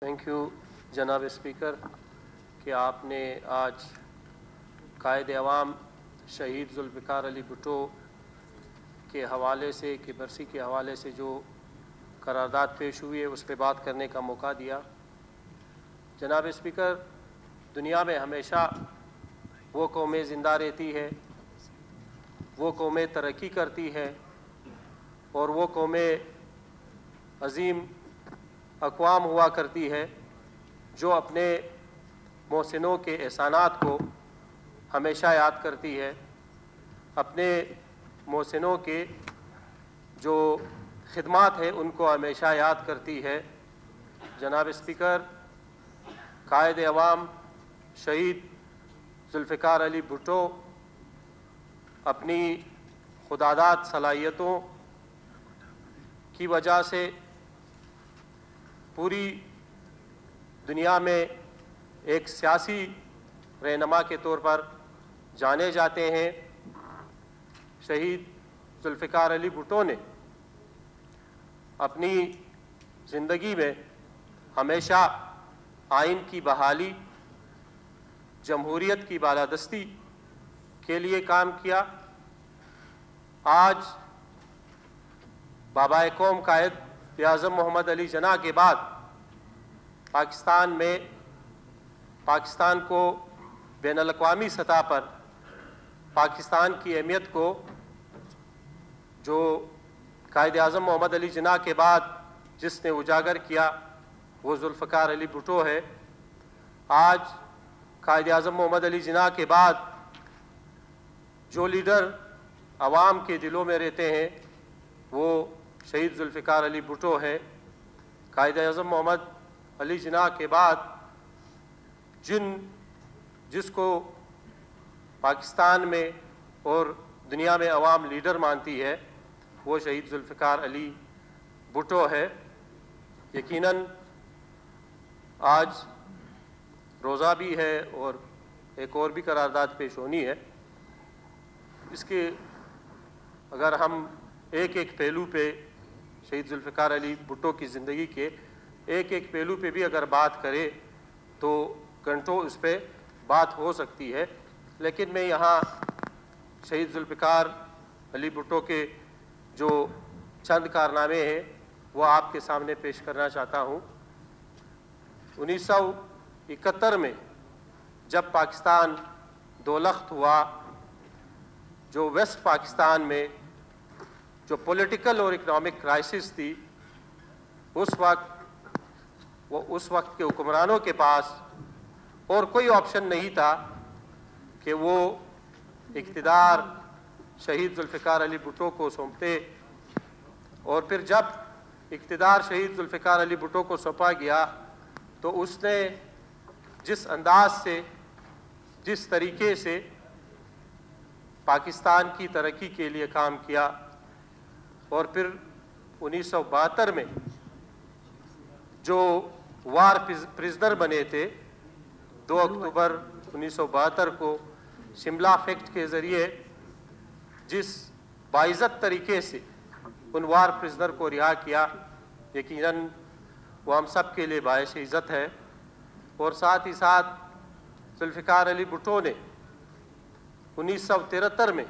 Thank you जनाब speaker कि आपने आज कायद अवाम शहीद जुल्फ़िकार अली भुट्टो के हवाले से कि बरसी के हवाले से जो करारदाद पेश हुई है उस पर बात करने का मौका दिया। जनाब स्पीकर, दुनिया में हमेशा वो कौमें ज़िंदा रहती है, वो कौमें तरक्की करती है और वो कौमें अज़ीम अक़वाम हुआ करती है जो अपने मोहसिनों के एहसानात को हमेशा याद करती है, अपने मोहसिनों के जो खिदमात है उनको हमेशा याद करती है। जनाब स्पीकर, कायद अवाम शहीद जुल्फ़िकार अली भुट्टो अपनी खुदादाद सलाहियतों की वजह से पूरी दुनिया में एक सियासी रहनुमा के तौर पर जाने जाते हैं। शहीद जुल्फ़िकार अली भुट्टो ने अपनी ज़िंदगी में हमेशा आइन की बहाली, जमहूरियत की बालादस्ती के लिए काम किया। आज बाबाए कौम कायद आज़म मोहम्मद अली जिन्ना के बाद पाकिस्तान में पाकिस्तान को बैनुल अक़वामी सतह पर पाकिस्तान की अहमियत को जो कायद आज़म मोहम्मद अली जिन्ना के बाद जिसने उजागर किया वो जुल्फ़िकार अली भुट्टो है। आज कायद आज़म मोहम्मद अली जिन्ना के बाद जो लीडर आवाम के दिलों में रहते हैं वो शहीद जुल्फ़िकार अली भुट्टो है। कायद आज़म मोहम्मद अली जिन्ना के बाद जिसको पाकिस्तान में और दुनिया में अवाम लीडर मानती है वो शहीद जुल्फ़िकार अली भुट्टो है। यकीनन आज रोज़ा भी है और एक और भी करारदाद पेश होनी है। इसके अगर हम एक एक पहलू पे शहीद जुल्फ़िकार अली भुट्टो की ज़िंदगी के एक एक पहलू पे भी अगर बात करें तो घंटों उस पर बात हो सकती है, लेकिन मैं यहाँ शहीद जुल्फ़िकार अली भुट्टो के जो चंद कारनामे हैं वो आपके सामने पेश करना चाहता हूँ। 1971 में जब पाकिस्तान दोलख्त हुआ, जो वेस्ट पाकिस्तान में जो पॉलिटिकल और इकनॉमिक क्राइसिस थी, उस वक्त के हुक्मरानों के पास और कोई ऑप्शन नहीं था कि वो इक़्तिदार शहीद जुल्फ़िकार अली भुट्टो को सौंपते। और फिर जब इक़्तिदार शहीद जुल्फ़िकार अली भुट्टो को सौंपा गया तो उसने जिस अंदाज से, जिस तरीके से पाकिस्तान की तरक्की के लिए काम किया और फिर 1972 में जो वार प्रिजनर बने थे 2 अक्टूबर 1972 को शिमला फैक्ट के ज़रिए जिस बाइज़्ज़त तरीके से उन वार प्रिजनर को रिहा किया, यकीनन वो हम सब के लिए बाइश इज़्ज़त है। और साथ ही साथ जुल्फ़िकार अली भुट्टो ने 1973 में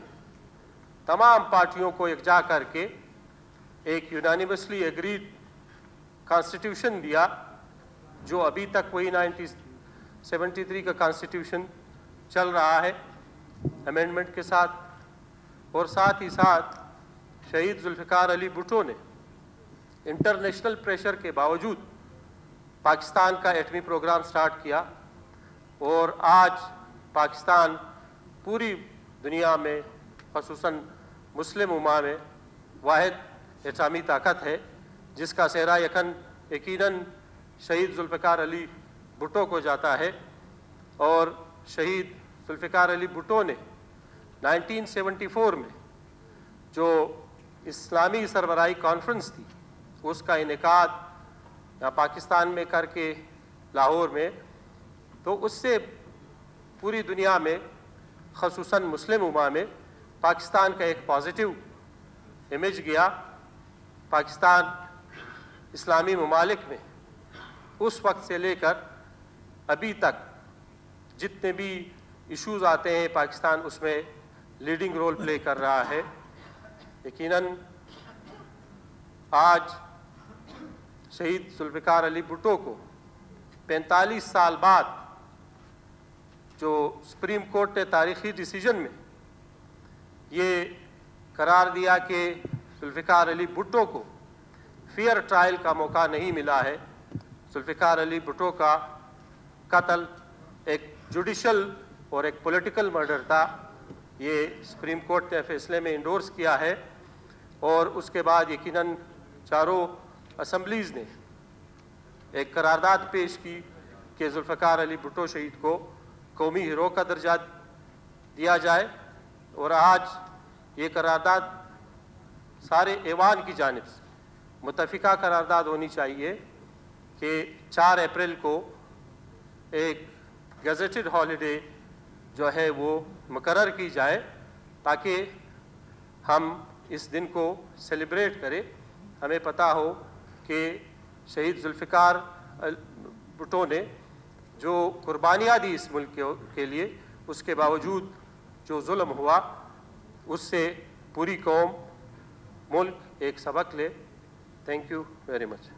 तमाम पार्टियों को एकजा करके एक यूनानिमसली एग्रीड कॉन्स्टिट्यूशन दिया, जो अभी तक वही 1973 का कॉन्स्टिट्यूशन चल रहा है अमेंडमेंट के साथ। और साथ ही साथ शहीद जुल्फ़िकार अली भुट्टो ने इंटरनेशनल प्रेशर के बावजूद पाकिस्तान का एटमी प्रोग्राम स्टार्ट किया और आज पाकिस्तान पूरी दुनिया में ख़ुसूसन मुस्लिम उम्मा में वाहिद इस्लामी ताकत है जिसका सेहरा यकीनन शहीद जुल्फ़िकार अली भुट्टो को जाता है। और शहीद जुल्फ़िकार अली भुट्टो ने 1974 में जो इस्लामी सरबराही कॉन्फ्रेंस थी उसका इनेकाद यहाँ पाकिस्तान में करके लाहौर में, तो उससे पूरी दुनिया में ख़ुसूसन मुस्लिम उम्मा में पाकिस्तान का एक पॉजिटिव इमेज गया। पाकिस्तान इस्लामी ममालिक में उस वक्त से लेकर अभी तक जितने भी इश्यूज आते हैं पाकिस्तान उसमें लीडिंग रोल प्ले कर रहा है। यकीनन आज शहीद जुल्फ़िकार अली भुट्टो को 45 साल बाद जो सुप्रीम कोर्ट ने तारीखी डिसीजन में ये करार दिया कि जुल्फ़िकार अली भुट्टो को फेयर ट्रायल का मौका नहीं मिला है। जुल्फ़िकार अली भुट्टो का कत्ल एक जुडिशल और एक पॉलिटिकल मर्डर था, ये सुप्रीम कोर्ट ने फैसले में इंडोर्स किया है। और उसके बाद यकीनन चारों असम्बलीज़ ने एक करारदाद पेश की कि जुल्फ़िकार अली भुट्टो शहीद को कौमी हीरो का दर्जा दिया जाए। और आज ये करारदाद सारे ऐवान की जानिब से मुत्तफ़िका करारदाद होनी चाहिए कि 4 अप्रैल को एक गज़ेटेड हॉलीडे जो है वो मुकर्रर की जाए ताकि हम इस दिन को सेलिब्रेट करें। हमें पता हो कि शहीद जुल्फ़िकार भुट्टो ने जो कुर्बानियाँ दी इस मुल्क के लिए, उसके बावजूद जो जुल्म हुआ उससे पूरी कौम मुल्क एक सबक ले। Thank you very much.